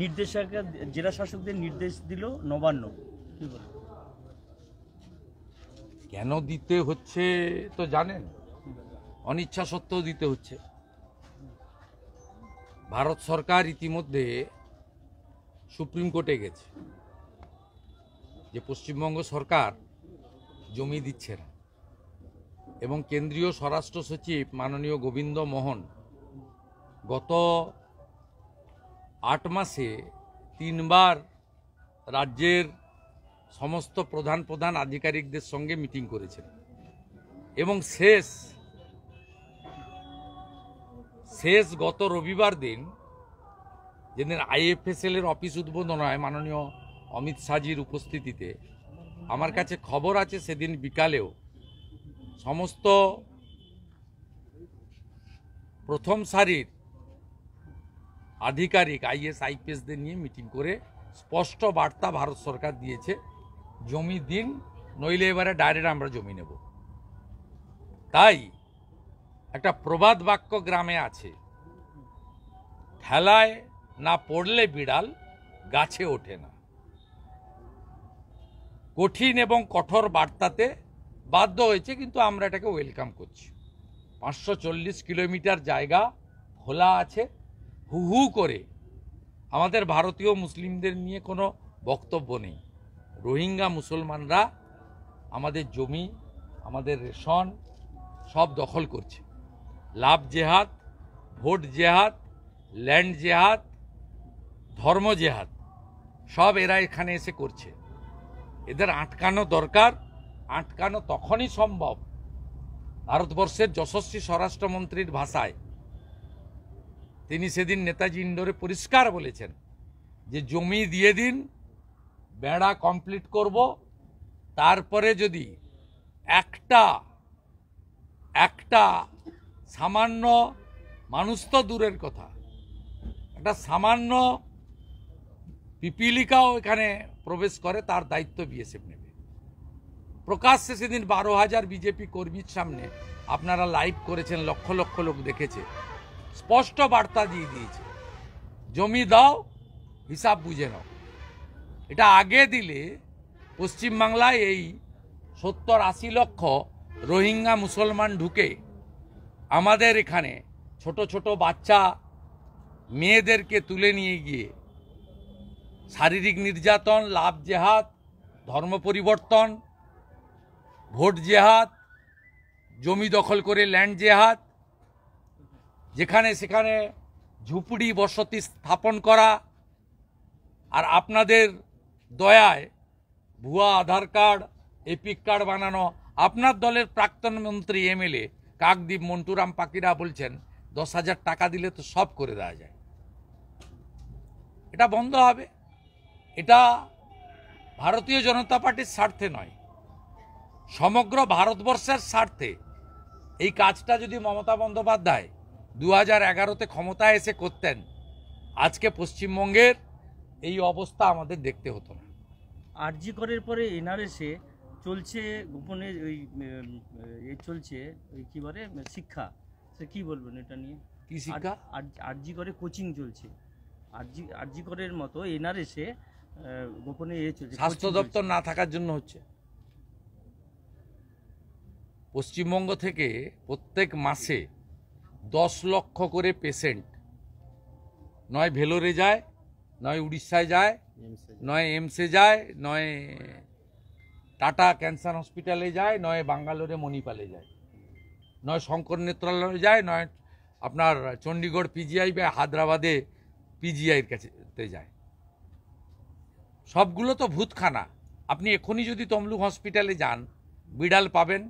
নির্দেশক জেলা শাসকদের নির্দেশ দিল নবান্ন, কি বলে? কেন দিতে হচ্ছে তো জানেন, অনিচ্ছা সত্ত্বেও দিতে হচ্ছে। ভারত সরকার ইতিমধ্যে সুপ্রিম কোর্টে গেছে যে পশ্চিমবঙ্গ সরকার জমি দিচ্ছে না, এবং কেন্দ্রীয় স্বরাষ্ট্র সচিব মাননীয় গোবিন্দ মোহন গত 8 মাসে 3 বার রাজ্যের সমস্ত প্রধান আধিকারিকদের সঙ্গে মিটিং করেছেন, এবং শেষ গত রবিবার দিন, যেদিন IFSL এর অফিস উদ্বোধন হয় মাননীয় অমিত শাহজির উপস্থিতিতে, আমার কাছে খবর আছে সেদিন বিকালেও সমস্ত প্রথম সারির আধিকারিক IAS IPSদের নিয়ে মিটিং করে স্পষ্ট বার্তা ভারত সরকার দিয়েছে, জমি দিন, নইলে এবারে ডাইরেক্ট আমরা জমি নেব। তাই একটা প্রবাদ বাক্য গ্রামে আছে, ঠেলায় না পড়লে বিড়াল গাছে ওঠে না। কঠিন এবং কঠোর বার্তাতে বাধ্য হয়েছে, কিন্তু আমরা এটাকে ওয়েলকাম করছি। 540 কিলোমিটার জায়গা খোলা আছে, হু হু করে আমাদের ভারতীয় মুসলিমদের নিয়ে কোনো বক্তব্য নেই। রোহিঙ্গা মুসলমানরা আমাদের জমি, আমাদের রেশন সব দখল করছে। লাভ জেহাদ, ভোট জেহাদ, ল্যান্ড জেহাদ, ধর্ম জেহাদ সব এরা এখানে এসে করছে। এদের আটকানো দরকার। আটকানো তখনই সম্ভব ভারতবর্ষের যশস্বী স্বরাষ্ট্রমন্ত্রীর ভাষায়। তিনি সেদিন নেতাজি ইন্ডোরে পরিষ্কার বলেছেন যে জমি দিয়ে দিন, বেড়া কমপ্লিট করব, তারপরে যদি একটা সামান্য, মানুষ তো দূরের কথা, একটা সামান্য পিপিলিকাও এখানে প্রবেশ করে, তার দায়িত্ব BSF নেবে। প্রকাশ্যে সেদিন 12,000 বিজেপি কর্মীর সামনে আপনারা লাইভ করেছেন, লক্ষ লক্ষ লোক দেখেছে, স্পষ্ট বার্তা দিয়ে দিয়েছে, জমি দাও, হিসাব বুঝে নাও। এটা আগে দিলে পশ্চিমবাংলায় এই 70-80 লক্ষ রোহিঙ্গা মুসলমান ঢুকে আমাদের এখানে ছোট ছোট বাচ্চা মেয়েদেরকে তুলে নিয়ে গিয়ে শারীরিক নির্যাতন, লাভ জেহাদ, ধর্ম পরিবর্তন, ভোট জেহাদ, জমি দখল করে ল্যান্ড জেহাদ, যেখানে সেখানে ঝুপড়ি বসতি স্থাপন করা, আর আপনাদের দয়ায় ভুয়া আধার কার্ড, এপিক কার্ড বানানো। আপনার দলের প্রাক্তন মন্ত্রী MLA কাকদ্বীপ মন্টুরাম পাকিরা বলছেন 10,000 টাকা দিলে তো সব করে দেওয়া যায়। এটা বন্ধ হবে। এটা ভারতীয় জনতা পার্টির স্বার্থে নয়, সমগ্র ভারতবর্ষের স্বার্থে। এই কাজটা যদি মমতা বন্দ্যোপাধ্যায় 2011-তে ক্ষমতায় এসে করতেন, আজকে পশ্চিমবঙ্গের এই অবস্থা আমাদের দেখতে হতো না। আরজি করের পরে NRS-এ চলছে গোপনে চলছে কি বলে শিক্ষা, সে কি বলবেন এটা নিয়ে? কি শিক্ষা? আরজি করে কোচিং চলছে। আরজি করের মতো NRS-এ গোপনে চলছে। স্বাস্থ্য দপ্তর না থাকার জন্য হচ্ছে। পশ্চিমবঙ্গ থেকে প্রত্যেক মাসে 10 লক্ষ করে পেশেন্ট নয় ভেলোরে যায়, নয় উড়িষ্যায় যায়, নয় এমসে যায়, নয় টাটা ক্যান্সার হসপিটালে যায়, নয় বাঙ্গালোরে মণিপালে যায়, নয় শঙ্কর নেত্রালয়ে যায়, নয় আপনার চণ্ডীগড় PGI বা হায়দ্রাবাদে PGI-এর কাছে যায়। সবগুলো তো ভূতখানা। আপনি এখনই যদি তমলুক হসপিটালে যান, বিড়াল পাবেন,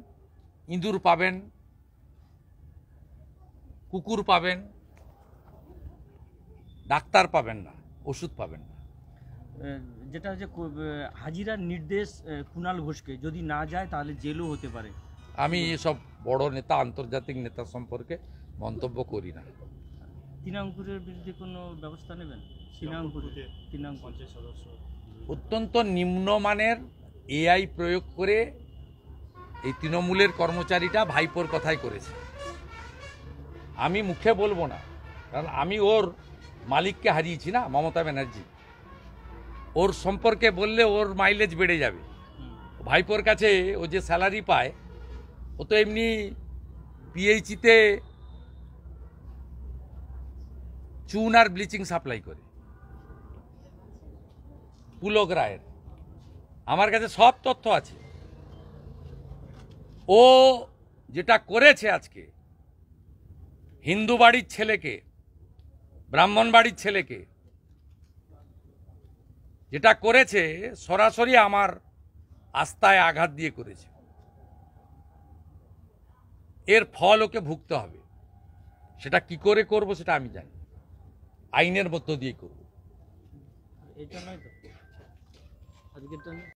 ইঁদুর পাবেন, কুকুর পাবেন, ডাক্তার পাবেন না, ওষুধ পাবেন না। যেটা হচ্ছে হাজিরার নির্দেশ কুণাল ঘোষকে, যদি না যায় তাহলে জেলও হতে পারে। আমি এসব বড় নেতা, আন্তর্জাতিক নেতা সম্পর্কে মন্তব্য করি না। তৃণাঙ্কুরের বিরুদ্ধে কোনো ব্যবস্থা নেবেন? তৃণাঙ্কুর সদস্য অত্যন্ত নিম্নমানের AI প্রয়োগ করে এই তৃণমূলের কর্মচারীটা ভাইপোর কথাই করেছে। আমি মুখে বলবো না, কারণ আমি ওর মালিককে হারিয়েছি না, মমতা ব্যানার্জি। ওর সম্পর্কে বললে ওর মাইলেজ বেড়ে যাবে। ভাইপোর কাছে ও যে স্যালারি পায়, ও তো এমনি পিএইচিতে চুন আর ব্লিচিং সাপ্লাই করে, পুলক রায়ের। আমার কাছে সব তথ্য আছে। ও যেটা করেছে আজকে, হিন্দু বাড়ির ছেলেকে, ব্রাহ্মণ বাড়ির ছেলেকে যেটা করেছে, সরাসরি আমার আস্থায় আঘাত দিয়ে করেছে। এর ফল ওকে ভুগতে হবে। সেটা কি করে করব সেটা আমি জানি, আইনের মধ্য দিয়ে করব। এটা নয় তো আজকেরটা নয়।